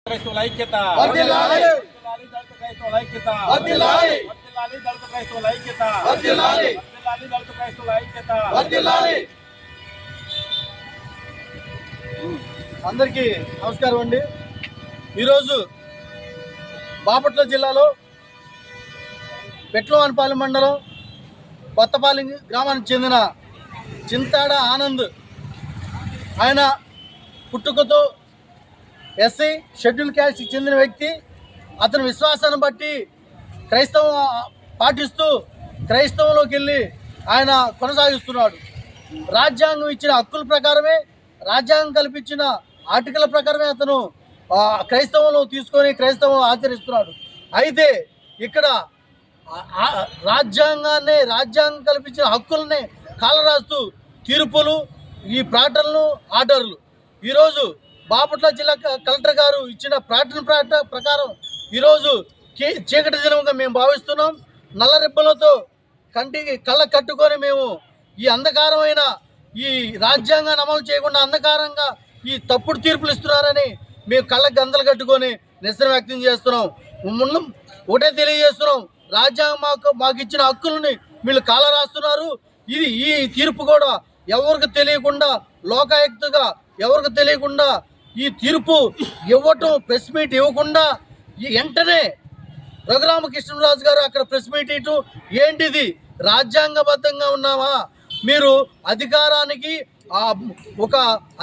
క్రైస్తవుల ఐక్యత వర్ధిల్లాలి. వర్ధిల్లాలి దళిత క్రైస్తవుల ఐక్యత వర్ధిల్లాలి. వర్ధిల్లాలి దళిత క్రైస్తవుల ఐక్యత వర్ధిల్లాలి. వర్ధిల్లాలి దళిత క్రైస్తవుల ఐక్యత వర్ధిల్లాలి. అందరికీ నమస్కారం అండి. ఈరోజు బాపట్ల జిల్లాలో పెట్లవానిపాలెం మండలం కొత్తపాలెం గ్రామానికి చెందిన చింతాడ ఆనంద్, ఆయన పుట్టుకతో ఎస్సీ షెడ్యూల్ క్యాస్ట్కి చెందిన వ్యక్తి. అతని విశ్వాసాన్ని బట్టి క్రైస్తవం పాటిస్తూ క్రైస్తవంలోకి వెళ్ళి ఆయన కొనసాగిస్తున్నాడు. రాజ్యాంగం ఇచ్చిన హక్కుల ప్రకారమే, రాజ్యాంగం కల్పించిన ఆర్టికల్ ప్రకారమే అతను క్రైస్తవంలో తీసుకొని క్రైస్తవం ఆచరిస్తున్నాడు. అయితే ఇక్కడ రాజ్యాంగం కల్పించిన హక్కులనే కాలరాస్తూ తీర్పులు, ఈ ప్రకటనలు, ఆర్డర్లు ఈరోజు బాపట్ల జిల్లా కలెక్టర్ గారు ఇచ్చిన ప్రకటన ప్రకారం ఈరోజు చీకటి దినంగా మేము భావిస్తున్నాం. నల్ల రిబ్బలతో కళ్ళ కట్టుకొని మేము ఈ అంధకారమైన ఈ రాజ్యాంగాన్ని అమలు చేయకుండా అంధకారంగా ఈ తప్పుడు తీర్పులు ఇస్తున్నారని మేము కళ్ళకి గంతలు కట్టుకొని నిరసన వ్యక్తం చేస్తున్నాం. ముందు ఒకటే తెలియజేస్తున్నాం, రాజ్యాంగం మాకు ఇచ్చిన హక్కులని వీళ్ళు కాలరాస్తున్నారు. ఈ తీర్పు కూడా ఎవరికి తెలియకుండా, లోకాయుక్తగా ఎవరికి తెలియకుండా ఈ తీర్పు ఇవ్వటం, ప్రెస్ మీట్ ఇవ్వకుండా వెంటనే రఘురామకృష్ణరాజు గారు అక్కడ ప్రెస్ మీట్ ఇవ్వటం ఏంటిది? రాజ్యాంగబద్ధంగా ఉన్నామా? మీరు అధికారానికి ఒక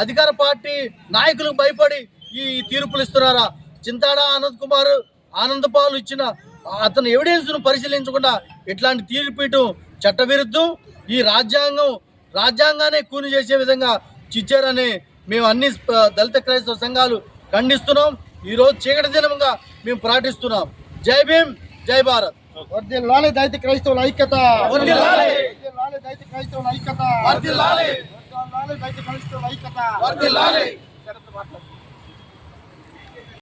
అధికార పార్టీ నాయకులకు భయపడి ఈ తీర్పులు ఇస్తున్నారా? చింతాడ ఆనందపాలు ఇచ్చిన అతను ఎవిడెన్స్ను పరిశీలించకుండా ఇట్లాంటి తీర్పు ఇవ్వటం చట్టవిరుద్ధం. ఈ రాజ్యాంగాన్ని కూని చేసే విధంగా ఇచ్చారని మేము అన్ని దళిత క్రైస్తవ సంఘాలు ఖండిస్తున్నాం. ఈరోజు చీకటి దినంగా మేము ప్రకటిస్తున్నాం. జై భీమ్, జై భారత్. వర్ధిల్లాలి దళిత క్రైస్తవుల ఐక్యత. వర్ధిల్లాలి. వర్ధిల్లాలి దళిత క్రైస్తవుల ఐక్యత. వర్ధిల్లాలి. వర్ధిల్లాలి దళిత క్రైస్తవుల ఐక్యత. వర్ధిల్లాలి.